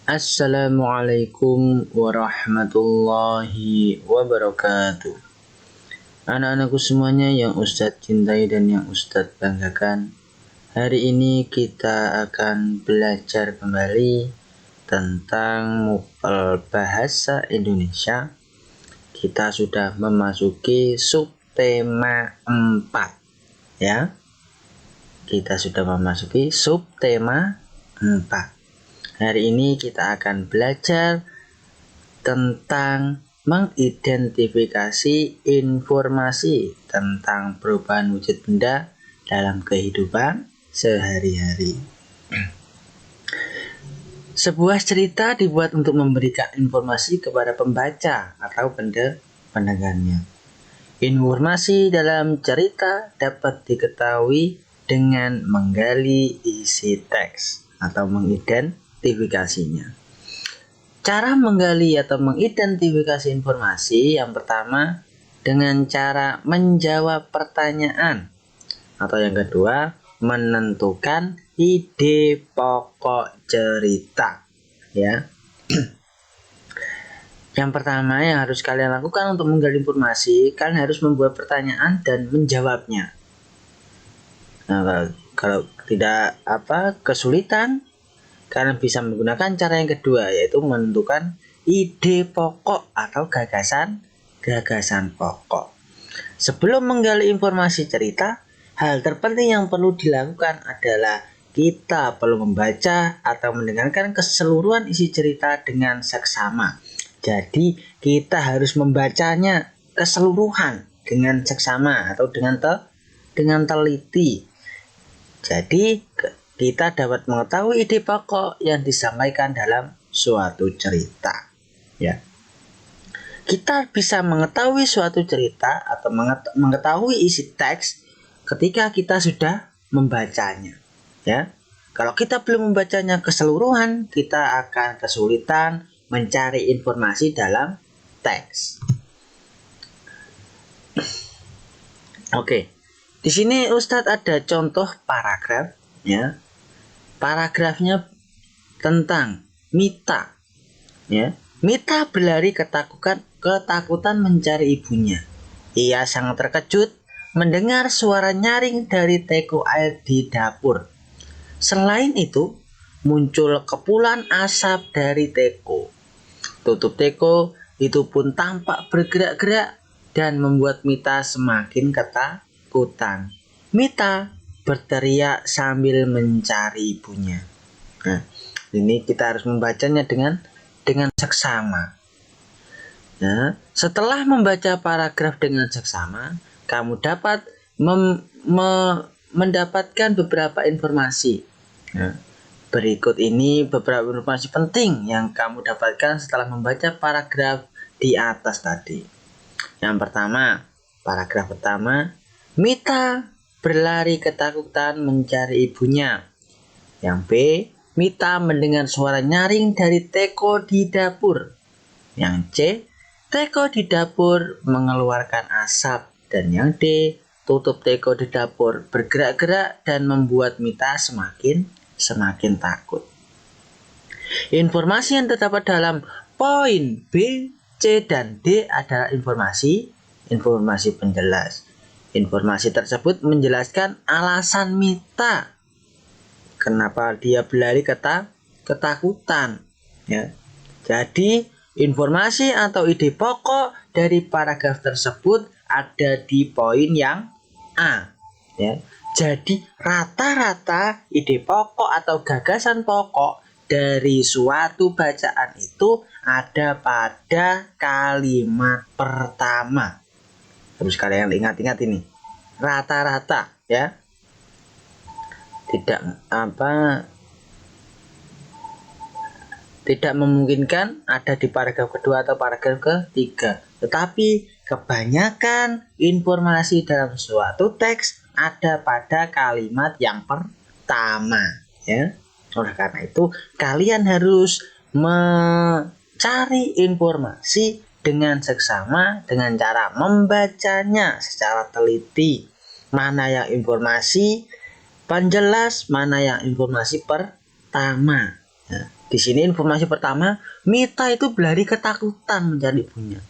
Assalamualaikum warahmatullahi wabarakatuh. Anak-anakku semuanya yang Ustadz cintai dan yang Ustadz banggakan, hari ini kita akan belajar kembali tentang mufal bahasa Indonesia. Kita sudah memasuki subtema 4 ya. Kita sudah memasuki subtema 4. Hari ini kita akan belajar tentang mengidentifikasi informasi tentang perubahan wujud benda dalam kehidupan sehari-hari. Sebuah cerita dibuat untuk memberikan informasi kepada pembaca atau pendengarnya. Informasi dalam cerita dapat diketahui dengan menggali isi teks atau mengidentifikasinya. Cara menggali atau mengidentifikasi informasi yang pertama dengan cara menjawab pertanyaan, atau yang kedua menentukan ide pokok cerita ya. Yang pertama yang harus kalian lakukan untuk menggali informasi, kalian harus membuat pertanyaan dan menjawabnya. Nah, kalau tidak kesulitan, kalian bisa menggunakan cara yang kedua, yaitu menentukan ide pokok atau gagasan pokok. Sebelum menggali informasi cerita, hal terpenting yang perlu dilakukan adalah kita perlu membaca atau mendengarkan keseluruhan isi cerita dengan seksama. Jadi kita harus membacanya keseluruhan dengan seksama atau dengan teliti. Jadi kita dapat mengetahui ide pokok yang disampaikan dalam suatu cerita ya. Kita bisa mengetahui suatu cerita atau mengetahui isi teks ketika kita sudah membacanya ya. Kalau kita belum membacanya keseluruhan, kita akan kesulitan mencari informasi dalam teks. Oke. Di sini Ustadz ada contoh paragraf ya. Paragrafnya tentang Mita ya. Mita berlari ketakutan mencari ibunya. Ia sangat terkejut mendengar suara nyaring dari teko air di dapur. Selain itu, muncul kepulan asap dari teko. Tutup teko itu pun tampak bergerak-gerak dan membuat Mita semakin ketakutan. Mita berteriak sambil mencari ibunya. Nah, ini kita harus membacanya dengan seksama. Nah, setelah membaca paragraf dengan seksama, kamu dapat mendapatkan beberapa informasi. Nah, berikut ini beberapa informasi penting yang kamu dapatkan setelah membaca paragraf di atas tadi. Yang pertama, paragraf pertama, Mita berlari ketakutan mencari ibunya. Yang B, Mita mendengar suara nyaring dari teko di dapur. Yang C, teko di dapur mengeluarkan asap. Dan yang D, tutup teko di dapur bergerak-gerak dan membuat Mita semakin takut. Informasi yang terdapat dalam poin B, C, dan D adalah informasi penjelas. Informasi tersebut menjelaskan alasan Mita kenapa dia berlari ketakutan ya. Jadi informasi atau ide pokok dari paragraf tersebut ada di poin yang A ya. Jadi rata-rata ide pokok atau gagasan pokok dari suatu bacaan itu ada pada kalimat pertama. Harus kalian ingat-ingat ini. Rata-rata ya. Tidak memungkinkan ada di paragraf kedua atau paragraf ketiga. Tetapi kebanyakan informasi dalam suatu teks ada pada kalimat yang pertama ya. Oleh karena itu kalian harus mencari informasi dengan seksama dengan cara membacanya secara teliti. Mana yang informasi penjelas, mana yang informasi pertama Nah, di sini informasi pertama, Mita itu berlari ketakutan mencari ibunya.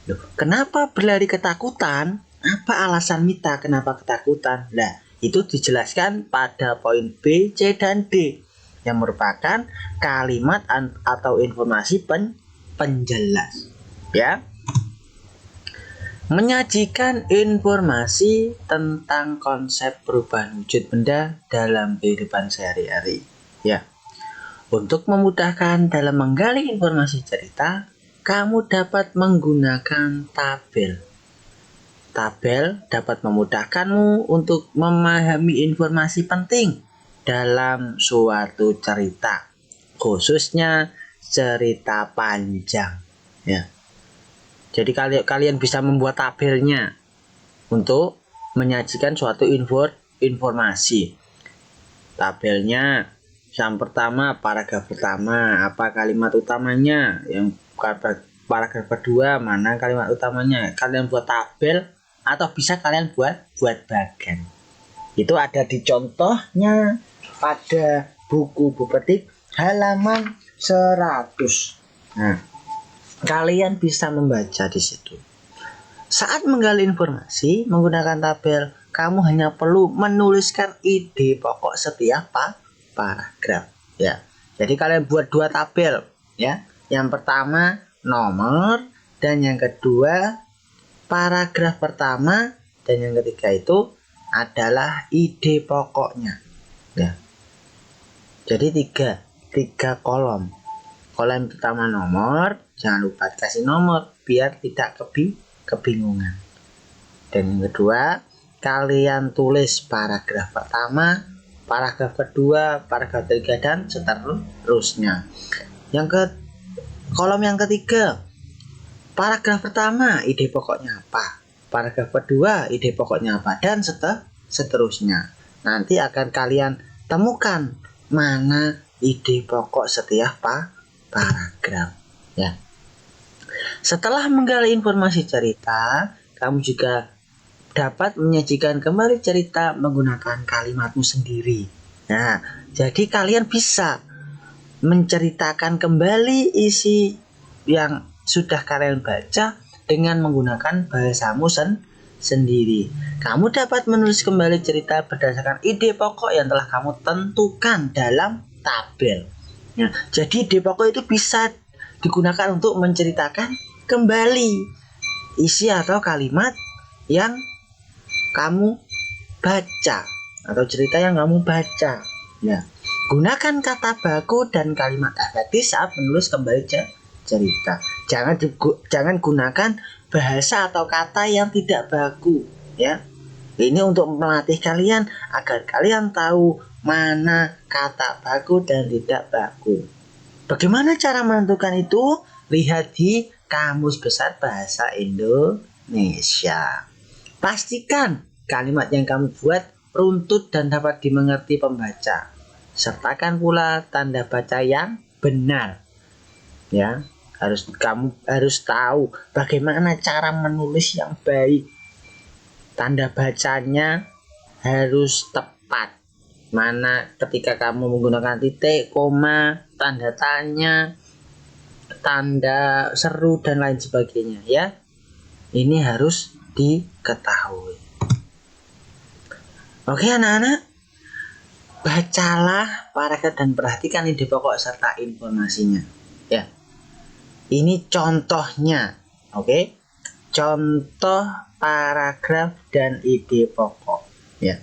Loh, kenapa berlari ketakutan? Apa alasan Mita kenapa ketakutan? Nah, itu dijelaskan pada poin B, C, dan D yang merupakan kalimat atau informasi penjelas. Ya, menyajikan informasi tentang konsep perubahan wujud benda dalam kehidupan sehari-hari. Ya, untuk memudahkan dalam menggali informasi cerita, kamu dapat menggunakan tabel. Tabel dapat memudahkanmu untuk memahami informasi penting dalam suatu cerita, khususnya cerita panjang. Ya. Jadi kalian bisa membuat tabelnya untuk menyajikan suatu informasi. Tabelnya yang pertama, paragraf pertama, apa kalimat utamanya. Yang paragraf kedua, mana kalimat utamanya. Kalian buat tabel atau bisa kalian buat bagan. Itu ada di contohnya pada buku Bupetik halaman 100. Nah, kalian bisa membaca di situ. Saat menggali informasi menggunakan tabel, kamu hanya perlu menuliskan ide pokok setiap paragraf. Ya, jadi kalian buat 2 tabel. Ya, yang pertama nomor dan yang kedua paragraf pertama dan yang ketiga itu adalah ide pokoknya. Ya, jadi tiga kolom. Kolom pertama nomor, jangan lupa kasih nomor biar tidak kebingungan. Dan yang kedua, kalian tulis paragraf pertama, paragraf kedua, paragraf ketiga, dan seterusnya. Kolom yang ketiga, paragraf pertama, ide pokoknya apa? Paragraf kedua, ide pokoknya apa? Dan seterusnya. Nanti akan kalian temukan mana ide pokok setiap paragraf. Ya. Setelah menggali informasi cerita, kamu juga dapat menyajikan kembali cerita menggunakan kalimatmu sendiri. Nah, jadi kalian bisa menceritakan kembali isi yang sudah kalian baca dengan menggunakan bahasamu sendiri. Kamu dapat menulis kembali cerita berdasarkan ide pokok yang telah kamu tentukan dalam tabel. Nah, jadi ide pokok itu bisa digunakan untuk menceritakan kembali isi atau kalimat yang kamu baca atau cerita yang kamu baca. Ya, gunakan kata baku dan kalimat efektif saat menulis kembali cerita. Jangan gunakan bahasa atau kata yang tidak baku. Ya, ini untuk melatih kalian agar kalian tahu mana kata baku dan tidak baku. Bagaimana cara menentukan itu? Lihat di Kamus Besar Bahasa Indonesia. Pastikan kalimat yang kamu buat runtut dan dapat dimengerti pembaca. Sertakan pula tanda baca yang benar. Ya, kamu harus tahu bagaimana cara menulis yang baik. Tanda bacanya harus tepat. Mana ketika kamu menggunakan titik, koma, tanda tanya, tanda seru dan lain sebagainya, ya. Ini harus diketahui. Oke anak-anak, bacalah paragraf dan perhatikan ide pokok serta informasinya. Ya, ini contohnya, oke? Contoh paragraf dan ide pokok. Ya,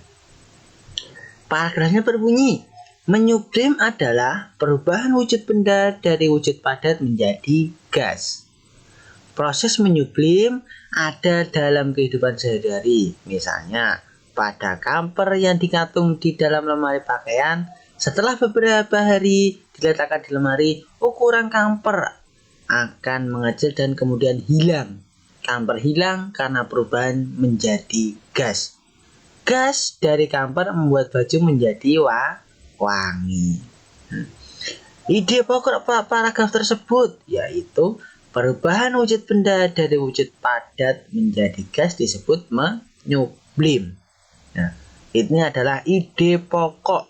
paragrafnya berbunyi, menyublim adalah perubahan wujud benda dari wujud padat menjadi gas. Proses menyublim ada dalam kehidupan sehari-hari. Misalnya, pada kamper yang digantung di dalam lemari pakaian, setelah beberapa hari diletakkan di lemari, ukuran kamper akan mengecil dan kemudian hilang. Kamper hilang karena perubahan menjadi gas. Gas dari kamper membuat baju menjadi wangi. Ide pokok paragraf tersebut yaitu perubahan wujud benda dari wujud padat menjadi gas disebut menyublim. Nah, ini adalah ide pokok.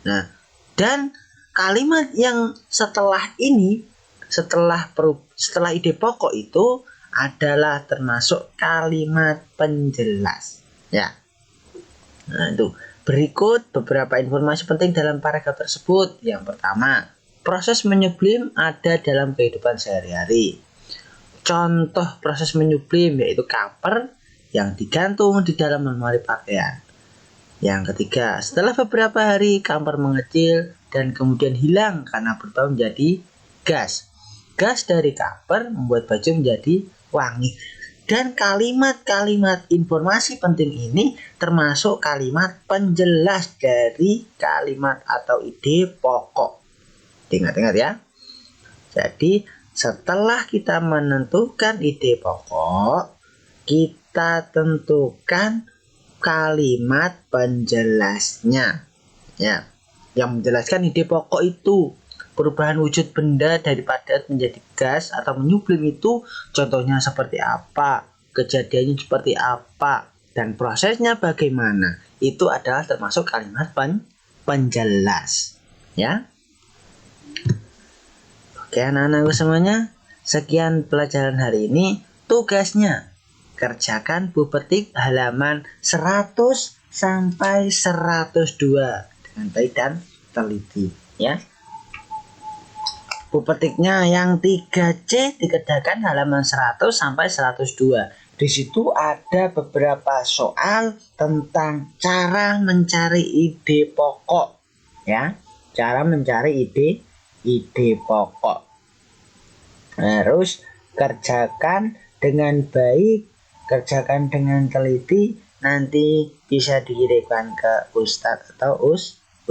Nah, dan kalimat yang setelah ini, setelah ide pokok itu adalah termasuk kalimat penjelas. Ya. Nah, itu. Berikut beberapa informasi penting dalam paragraf tersebut. Yang pertama, proses menyublim ada dalam kehidupan sehari-hari. Contoh proses menyublim yaitu cover yang digantung di dalam lemari pakaian. Yang ketiga, setelah beberapa hari cover mengecil dan kemudian hilang karena berubah menjadi gas. Gas dari cover membuat baju menjadi wangi. Dan kalimat-kalimat informasi penting ini termasuk kalimat penjelas dari kalimat atau ide pokok. Ingat-ingat ya. Jadi setelah kita menentukan ide pokok, kita tentukan kalimat penjelasnya. Ya, yang menjelaskan ide pokok itu. Perubahan wujud benda dari padat menjadi gas atau menyublim itu contohnya seperti apa, kejadiannya seperti apa, dan prosesnya bagaimana. Itu adalah termasuk kalimat penjelas. Ya. Oke anak-anakku semuanya, sekian pelajaran hari ini. Tugasnya, kerjakan buku petik halaman 100 sampai 102 dengan baik dan teliti. Ya. Buku petiknya yang 3C dikerjakan halaman 100 sampai 102. Di situ ada beberapa soal tentang cara mencari ide pokok. Ya, cara mencari ide pokok. Harus kerjakan dengan baik, kerjakan dengan teliti, nanti bisa dikirimkan ke Ustadz atau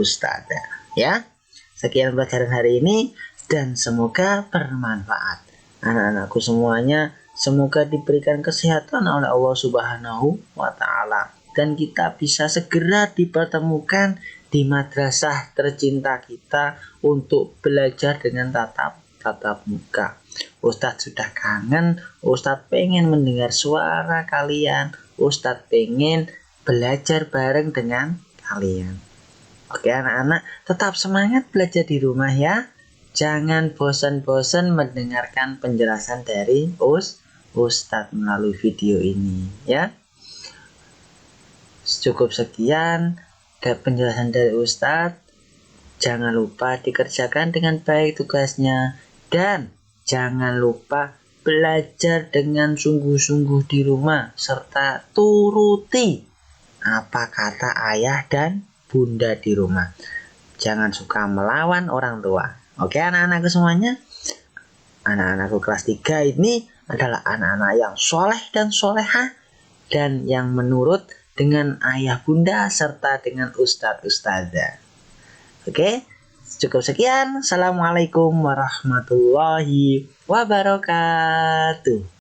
Ustadzah. Ya, sekian pelajaran hari ini. Dan semoga bermanfaat. Anak-anakku semuanya, semoga diberikan kesehatan oleh Allah Subhanahu wa Ta'ala, dan kita bisa segera dipertemukan di madrasah tercinta kita untuk belajar dengan tatap muka. Ustadz sudah kangen, Ustadz pengen mendengar suara kalian, Ustadz pengen belajar bareng dengan kalian. Oke anak-anak, tetap semangat belajar di rumah ya. Jangan bosan-bosan mendengarkan penjelasan dari Ustadz melalui video ini ya. Cukup sekian penjelasan dari Ustadz. Jangan lupa dikerjakan dengan baik tugasnya, dan jangan lupa belajar dengan sungguh-sungguh di rumah, serta turuti apa kata ayah dan bunda di rumah. Jangan suka melawan orang tua. Oke anak-anakku semuanya, anak-anakku kelas 3 ini adalah anak-anak yang soleh dan solehah, dan yang menurut dengan ayah bunda serta dengan ustadz ustadzah. Oke, cukup sekian. Assalamualaikum warahmatullahi wabarakatuh.